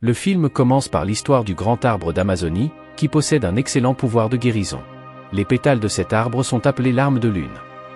Le film commence par l'histoire du grand arbre d'Amazonie, qui possède un excellent pouvoir de guérison. Les pétales de cet arbre sont appelés larmes de lune.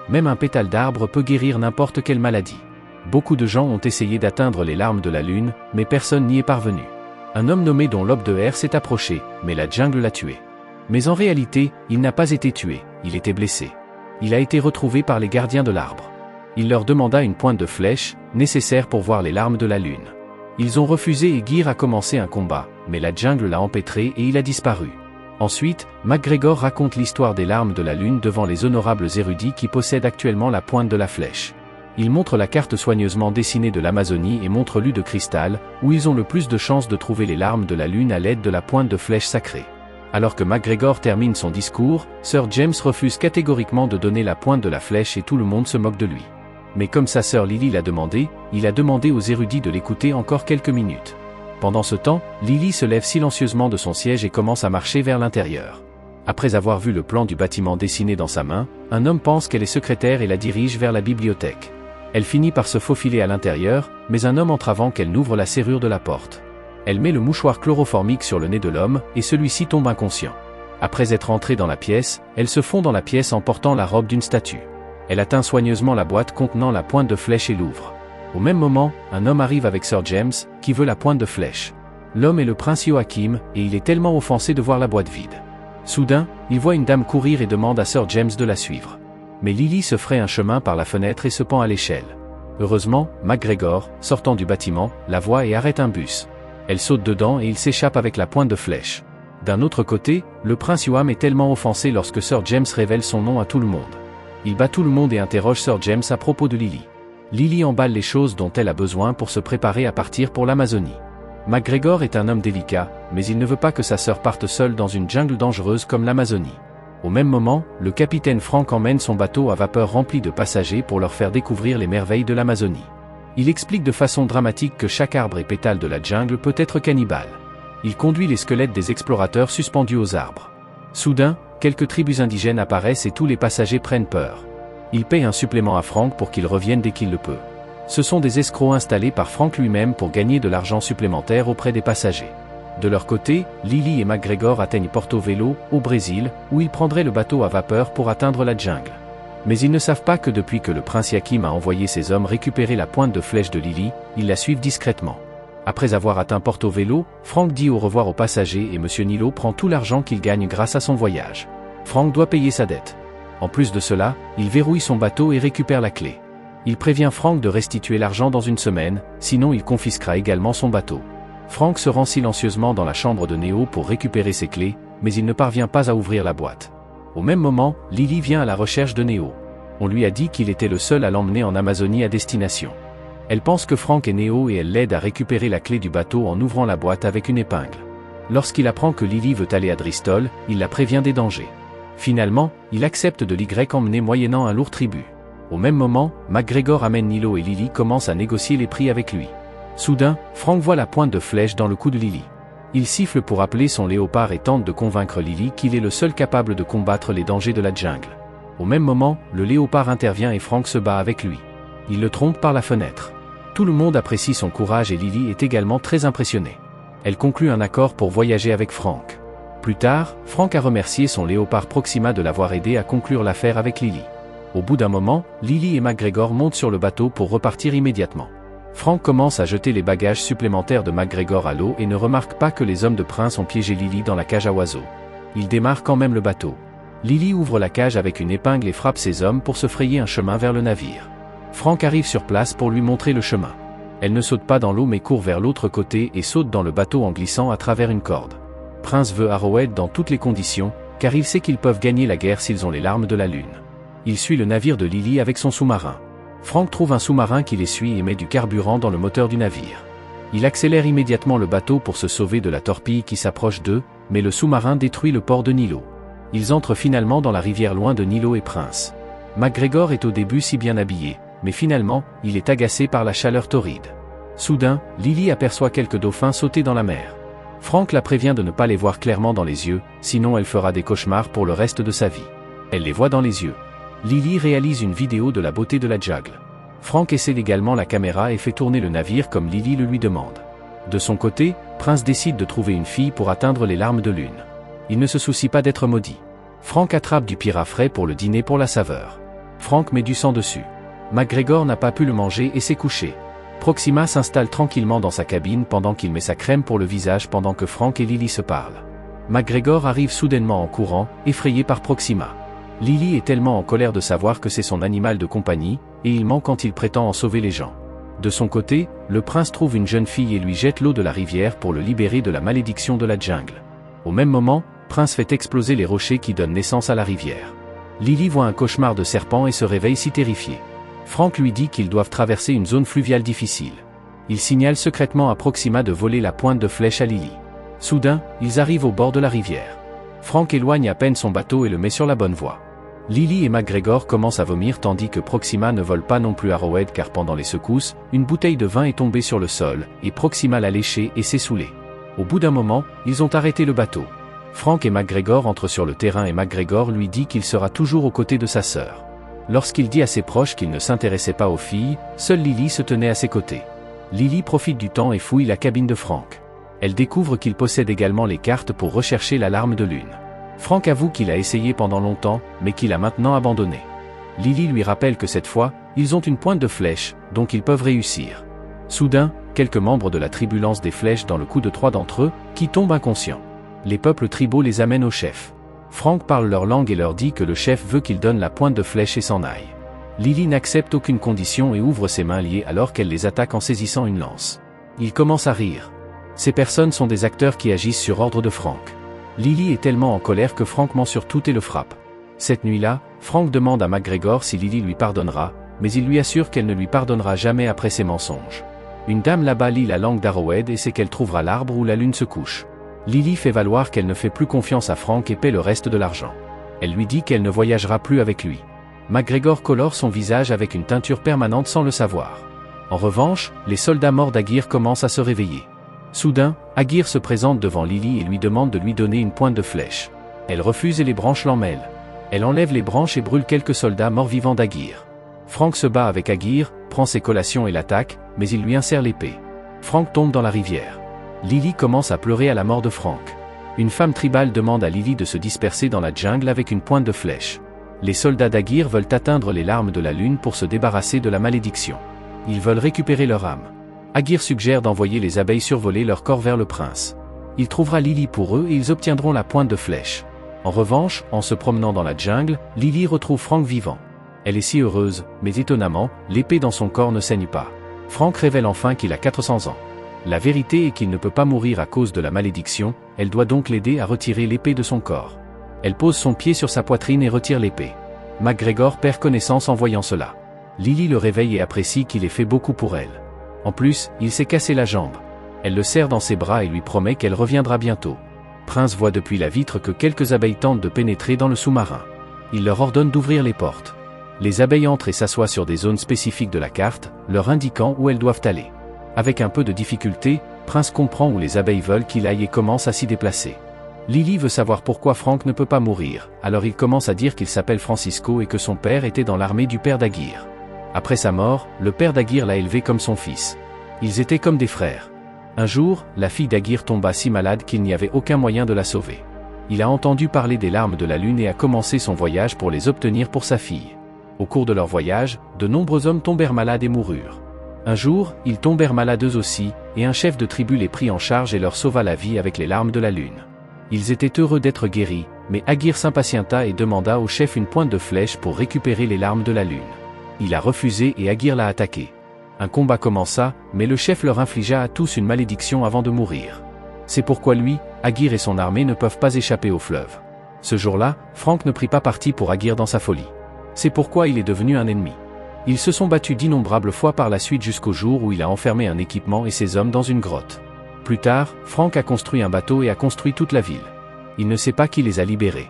Même un pétale d'arbre peut guérir n'importe quelle maladie. Beaucoup de gens ont essayé d'atteindre les larmes de la lune, mais personne n'y est parvenu. Un homme nommé Don Lope de Air s'est approché, mais la jungle l'a tué. Mais en réalité, il n'a pas été tué, il était blessé. Il a été retrouvé par les gardiens de l'arbre. Il leur demanda une pointe de flèche, nécessaire pour voir les larmes de la lune. Ils ont refusé et Gear a commencé un combat, mais la jungle l'a empêtré et il a disparu. Ensuite, McGregor raconte l'histoire des larmes de la lune devant les honorables érudits qui possèdent actuellement la pointe de la flèche. Il montre la carte soigneusement dessinée de l'Amazonie et montre l'U de cristal, où ils ont le plus de chances de trouver les larmes de la lune à l'aide de la pointe de flèche sacrée. Alors que McGregor termine son discours, Sir James refuse catégoriquement de donner la pointe de la flèche et tout le monde se moque de lui. Mais comme sa sœur Lily l'a demandé, il a demandé aux érudits de l'écouter encore quelques minutes. Pendant ce temps, Lily se lève silencieusement de son siège et commence à marcher vers l'intérieur. Après avoir vu le plan du bâtiment dessiné dans sa main, un homme pense qu'elle est secrétaire et la dirige vers la bibliothèque. Elle finit par se faufiler à l'intérieur, mais un homme entre avant qu'elle n'ouvre la serrure de la porte. Elle met le mouchoir chloroformique sur le nez de l'homme, et celui-ci tombe inconscient. Après être entrée dans la pièce, elle se fond dans la pièce en portant la robe d'une statue. Elle atteint soigneusement la boîte contenant la pointe de flèche et l'ouvre. Au même moment, un homme arrive avec Sir James, qui veut la pointe de flèche. L'homme est le prince Joachim, et il est tellement offensé de voir la boîte vide. Soudain, il voit une dame courir et demande à Sir James de la suivre. Mais Lily se fraye un chemin par la fenêtre et se pend à l'échelle. Heureusement, McGregor, sortant du bâtiment, la voit et arrête un bus. Elle saute dedans et il s'échappe avec la pointe de flèche. D'un autre côté, le prince Joachim est tellement offensé lorsque Sir James révèle son nom à tout le monde. Il bat tout le monde et interroge Sir James à propos de Lily. Lily emballe les choses dont elle a besoin pour se préparer à partir pour l'Amazonie. McGregor est un homme délicat, mais il ne veut pas que sa sœur parte seule dans une jungle dangereuse comme l'Amazonie. Au même moment, le capitaine Frank emmène son bateau à vapeur rempli de passagers pour leur faire découvrir les merveilles de l'Amazonie. Il explique de façon dramatique que chaque arbre et pétale de la jungle peut être cannibale. Il conduit les squelettes des explorateurs suspendus aux arbres. Soudain, quelques tribus indigènes apparaissent et tous les passagers prennent peur. Il paye un supplément à Frank pour qu'il revienne dès qu'il le peut. Ce sont des escrocs installés par Frank lui-même pour gagner de l'argent supplémentaire auprès des passagers. De leur côté, Lily et McGregor atteignent Porto Velho, au Brésil, où ils prendraient le bateau à vapeur pour atteindre la jungle. Mais ils ne savent pas que depuis que le prince Joachim a envoyé ses hommes récupérer la pointe de flèche de Lily, ils la suivent discrètement. Après avoir atteint Porto Velho, Frank dit au revoir aux passagers et M. Nilo prend tout l'argent qu'il gagne grâce à son voyage. Frank doit payer sa dette. En plus de cela, il verrouille son bateau et récupère la clé. Il prévient Frank de restituer l'argent dans une semaine, sinon il confisquera également son bateau. Frank se rend silencieusement dans la chambre de Neo pour récupérer ses clés, mais il ne parvient pas à ouvrir la boîte. Au même moment, Lily vient à la recherche de Neo. On lui a dit qu'il était le seul à l'emmener en Amazonie à destination. Elle pense que Frank est Neo et elle l'aide à récupérer la clé du bateau en ouvrant la boîte avec une épingle. Lorsqu'il apprend que Lily veut aller à Dristol, il la prévient des dangers. Finalement, il accepte de l'emmener moyennant un lourd tribut. Au même moment, McGregor amène Nilo et Lily commencent à négocier les prix avec lui. Soudain, Frank voit la pointe de flèche dans le cou de Lily. Il siffle pour appeler son léopard et tente de convaincre Lily qu'il est le seul capable de combattre les dangers de la jungle. Au même moment, le léopard intervient et Frank se bat avec lui. Il le trompe par la fenêtre. Tout le monde apprécie son courage et Lily est également très impressionnée. Elle conclut un accord pour voyager avec Frank. Plus tard, Frank a remercié son léopard Proxima de l'avoir aidé à conclure l'affaire avec Lily. Au bout d'un moment, Lily et McGregor montent sur le bateau pour repartir immédiatement. Frank commence à jeter les bagages supplémentaires de McGregor à l'eau et ne remarque pas que les hommes de prince ont piégé Lily dans la cage à oiseaux. Il démarre quand même le bateau. Lily ouvre la cage avec une épingle et frappe ses hommes pour se frayer un chemin vers le navire. Frank arrive sur place pour lui montrer le chemin. Elle ne saute pas dans l'eau mais court vers l'autre côté et saute dans le bateau en glissant à travers une corde. Prince veut Arrowhead dans toutes les conditions, car il sait qu'ils peuvent gagner la guerre s'ils ont les larmes de la lune. Il suit le navire de Lily avec son sous-marin. Frank trouve un sous-marin qui les suit et met du carburant dans le moteur du navire. Il accélère immédiatement le bateau pour se sauver de la torpille qui s'approche d'eux, mais le sous-marin détruit le port de Nilo. Ils entrent finalement dans la rivière loin de Nilo et Prince. McGregor est au début si bien habillé, mais finalement, il est agacé par la chaleur torride. Soudain, Lily aperçoit quelques dauphins sauter dans la mer. Frank la prévient de ne pas les voir clairement dans les yeux, sinon elle fera des cauchemars pour le reste de sa vie. Elle les voit dans les yeux. Lily réalise une vidéo de la beauté de la jungle. Frank essaie également la caméra et fait tourner le navire comme Lily le lui demande. De son côté, Prince décide de trouver une fille pour atteindre les larmes de lune. Il ne se soucie pas d'être maudit. Frank attrape du pire à frais pour le dîner pour la saveur. Frank met du sang dessus. McGregor n'a pas pu le manger et s'est couché. Proxima s'installe tranquillement dans sa cabine pendant qu'il met sa crème pour le visage pendant que Frank et Lily se parlent. McGregor arrive soudainement en courant, effrayé par Proxima. Lily est tellement en colère de savoir que c'est son animal de compagnie, et il ment quand il prétend en sauver les gens. De son côté, le prince trouve une jeune fille et lui jette l'eau de la rivière pour le libérer de la malédiction de la jungle. Au même moment, Prince fait exploser les rochers qui donnent naissance à la rivière. Lily voit un cauchemar de serpent et se réveille si terrifiée. Frank lui dit qu'ils doivent traverser une zone fluviale difficile. Il signale secrètement à Proxima de voler la pointe de flèche à Lily. Soudain, ils arrivent au bord de la rivière. Frank éloigne à peine son bateau et le met sur la bonne voie. Lily et McGregor commencent à vomir tandis que Proxima ne vole pas non plus Arrowhead car pendant les secousses, une bouteille de vin est tombée sur le sol, et Proxima l'a léchée et s'est saoulée. Au bout d'un moment, ils ont arrêté le bateau. Frank et McGregor entrent sur le terrain et McGregor lui dit qu'il sera toujours aux côtés de sa sœur. Lorsqu'il dit à ses proches qu'il ne s'intéressait pas aux filles, seule Lily se tenait à ses côtés. Lily profite du temps et fouille la cabine de Frank. Elle découvre qu'il possède également les cartes pour rechercher la larme de lune. Frank avoue qu'il a essayé pendant longtemps, mais qu'il a maintenant abandonné. Lily lui rappelle que cette fois, ils ont une pointe de flèche, donc ils peuvent réussir. Soudain, quelques membres de la tribu lancent des flèches dans le cou de 3 d'entre eux, qui tombent inconscients. Les peuples tribaux les amènent au chef. Frank parle leur langue et leur dit que le chef veut qu'il donne la pointe de flèche et s'en aille. Lily n'accepte aucune condition et ouvre ses mains liées alors qu'elle les attaque en saisissant une lance. Ils commencent à rire. Ces personnes sont des acteurs qui agissent sur ordre de Frank. Lily est tellement en colère que Frank ment sur tout et le frappe. Cette nuit-là, Frank demande à McGregor si Lily lui pardonnera, mais il lui assure qu'elle ne lui pardonnera jamais après ses mensonges. Une dame là-bas lit la langue d'Arrowhead et sait qu'elle trouvera l'arbre où la lune se couche. Lily fait valoir qu'elle ne fait plus confiance à Frank et paie le reste de l'argent. Elle lui dit qu'elle ne voyagera plus avec lui. McGregor colore son visage avec une teinture permanente sans le savoir. En revanche, les soldats morts d'Aguirre commencent à se réveiller. Soudain, Aguirre se présente devant Lily et lui demande de lui donner une pointe de flèche. Elle refuse et les branches l'emmêlent. Elle enlève les branches et brûle quelques soldats morts-vivants d'Aguirre. Frank se bat avec Aguirre, prend ses collations et l'attaque, mais il lui insère l'épée. Frank tombe dans la rivière. Lily commence à pleurer à la mort de Frank. Une femme tribale demande à Lily de se disperser dans la jungle avec une pointe de flèche. Les soldats d'Aguirre veulent atteindre les larmes de la lune pour se débarrasser de la malédiction. Ils veulent récupérer leur âme. Aguirre suggère d'envoyer les abeilles survoler leur corps vers le prince. Il trouvera Lily pour eux et ils obtiendront la pointe de flèche. En revanche, en se promenant dans la jungle, Lily retrouve Frank vivant. Elle est si heureuse, mais étonnamment, l'épée dans son corps ne saigne pas. Frank révèle enfin qu'il a 400 ans. La vérité est qu'il ne peut pas mourir à cause de la malédiction, elle doit donc l'aider à retirer l'épée de son corps. Elle pose son pied sur sa poitrine et retire l'épée. McGregor perd connaissance en voyant cela. Lily le réveille et apprécie qu'il ait fait beaucoup pour elle. En plus, il s'est cassé la jambe. Elle le serre dans ses bras et lui promet qu'elle reviendra bientôt. Prince voit depuis la vitre que quelques abeilles tentent de pénétrer dans le sous-marin. Il leur ordonne d'ouvrir les portes. Les abeilles entrent et s'assoient sur des zones spécifiques de la carte, leur indiquant où elles doivent aller. Avec un peu de difficulté, Prince comprend où les abeilles veulent qu'il aille et commence à s'y déplacer. Lily veut savoir pourquoi Frank ne peut pas mourir, alors il commence à dire qu'il s'appelle Francisco et que son père était dans l'armée du père d'Aguirre. Après sa mort, le père d'Aguirre l'a élevé comme son fils. Ils étaient comme des frères. Un jour, la fille d'Aguirre tomba si malade qu'il n'y avait aucun moyen de la sauver. Il a entendu parler des larmes de la lune et a commencé son voyage pour les obtenir pour sa fille. Au cours de leur voyage, de nombreux hommes tombèrent malades et moururent. Un jour, ils tombèrent malades eux aussi, et un chef de tribu les prit en charge et leur sauva la vie avec les larmes de la lune. Ils étaient heureux d'être guéris, mais Aguirre s'impatienta et demanda au chef une pointe de flèche pour récupérer les larmes de la lune. Il a refusé et Aguirre l'a attaqué. Un combat commença, mais le chef leur infligea à tous une malédiction avant de mourir. C'est pourquoi lui, Aguirre et son armée ne peuvent pas échapper au fleuve. Ce jour-là, Frank ne prit pas parti pour Aguirre dans sa folie. C'est pourquoi il est devenu un ennemi. Ils se sont battus d'innombrables fois par la suite jusqu'au jour où il a enfermé un équipement et ses hommes dans une grotte. Plus tard, Frank a construit un bateau et a construit toute la ville. Il ne sait pas qui les a libérés.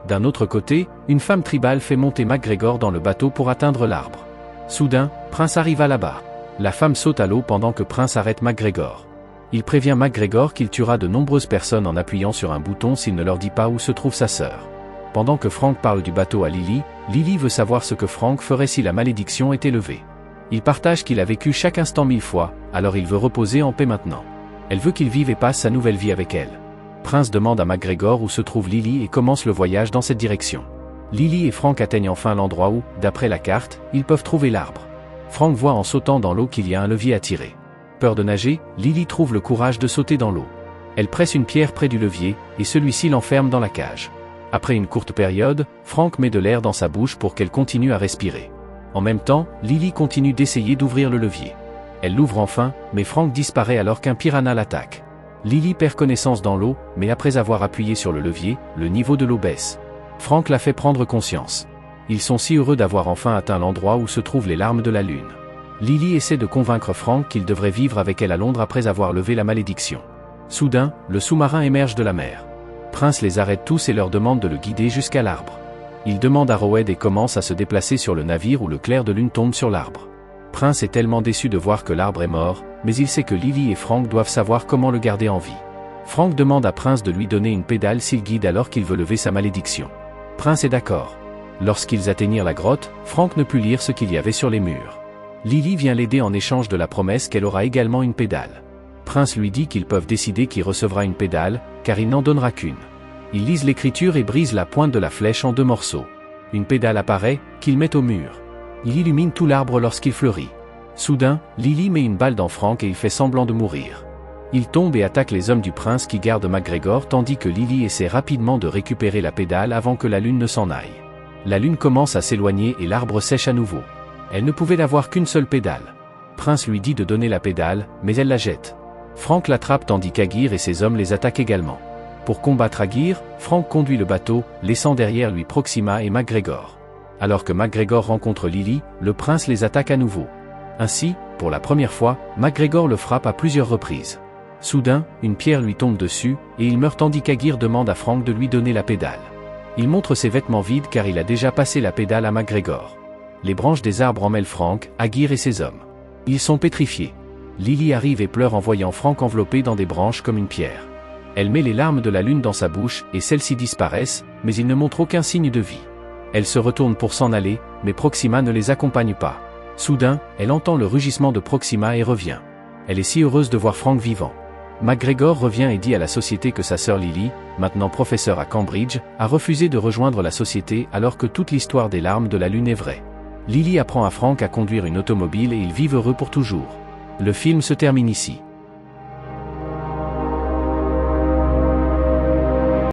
D'un autre côté, une femme tribale fait monter McGregor dans le bateau pour atteindre l'arbre. Soudain, Prince arriva là-bas. La femme saute à l'eau pendant que Prince arrête McGregor. Il prévient McGregor qu'il tuera de nombreuses personnes en appuyant sur un bouton s'il ne leur dit pas où se trouve sa sœur. Pendant que Frank parle du bateau à Lily, Lily veut savoir ce que Frank ferait si la malédiction était levée. Il partage qu'il a vécu chaque instant 1000 fois, alors il veut reposer en paix maintenant. Elle veut qu'il vive et passe sa nouvelle vie avec elle. Prince demande à McGregor où se trouve Lily et commence le voyage dans cette direction. Lily et Frank atteignent enfin l'endroit où, d'après la carte, ils peuvent trouver l'arbre. Frank voit en sautant dans l'eau qu'il y a un levier à tirer. Peur de nager, Lily trouve le courage de sauter dans l'eau. Elle presse une pierre près du levier, et celui-ci l'enferme dans la cage. Après une courte période, Frank met de l'air dans sa bouche pour qu'elle continue à respirer. En même temps, Lily continue d'essayer d'ouvrir le levier. Elle l'ouvre enfin, mais Frank disparaît alors qu'un piranha l'attaque. Lily perd connaissance dans l'eau, mais après avoir appuyé sur le levier, le niveau de l'eau baisse. Frank la fait prendre conscience. Ils sont si heureux d'avoir enfin atteint l'endroit où se trouvent les larmes de la lune. Lily essaie de convaincre Frank qu'il devrait vivre avec elle à Londres après avoir levé la malédiction. Soudain, le sous-marin émerge de la mer. Prince les arrête tous et leur demande de le guider jusqu'à l'arbre. Il demande à Roed et commence à se déplacer sur le navire où le clair de lune tombe sur l'arbre. Prince est tellement déçu de voir que l'arbre est mort, mais il sait que Lily et Frank doivent savoir comment le garder en vie. Frank demande à Prince de lui donner une pédale s'il guide alors qu'il veut lever sa malédiction. Prince est d'accord. Lorsqu'ils atteignirent la grotte, Frank ne put lire ce qu'il y avait sur les murs. Lily vient l'aider en échange de la promesse qu'elle aura également une pédale. Prince lui dit qu'ils peuvent décider qui recevra une pédale, car il n'en donnera qu'une. Ils lisent l'écriture et brisent la pointe de la flèche en 2 morceaux. Une pédale apparaît, qu'ils mettent au mur. Il illumine tout l'arbre lorsqu'il fleurit. Soudain, Lily met une balle dans Frank et il fait semblant de mourir. Il tombe et attaque les hommes du prince qui gardent McGregor tandis que Lily essaie rapidement de récupérer la pédale avant que la lune ne s'en aille. La lune commence à s'éloigner et l'arbre sèche à nouveau. Elle ne pouvait n'avoir qu'une seule pédale. Prince lui dit de donner la pédale, mais elle la jette. Frank l'attrape tandis qu'Aguirre et ses hommes les attaquent également. Pour combattre Aguirre, Frank conduit le bateau, laissant derrière lui Proxima et McGregor. Alors que McGregor rencontre Lily, le prince les attaque à nouveau. Ainsi, pour la première fois, McGregor le frappe à plusieurs reprises. Soudain, une pierre lui tombe dessus, et il meurt tandis qu'Aguirre demande à Frank de lui donner la pédale. Il montre ses vêtements vides car il a déjà passé la pédale à McGregor. Les branches des arbres emmêlent Frank, Aguirre et ses hommes. Ils sont pétrifiés. Lily arrive et pleure en voyant Frank enveloppé dans des branches comme une pierre. Elle met les larmes de la lune dans sa bouche, et celles-ci disparaissent, mais il ne montre aucun signe de vie. Elle se retourne pour s'en aller, mais Proxima ne les accompagne pas. Soudain, elle entend le rugissement de Proxima et revient. Elle est si heureuse de voir Frank vivant. McGregor revient et dit à la société que sa sœur Lily, maintenant professeure à Cambridge, a refusé de rejoindre la société alors que toute l'histoire des larmes de la lune est vraie. Lily apprend à Frank à conduire une automobile et ils vivent heureux pour toujours. Le film se termine ici.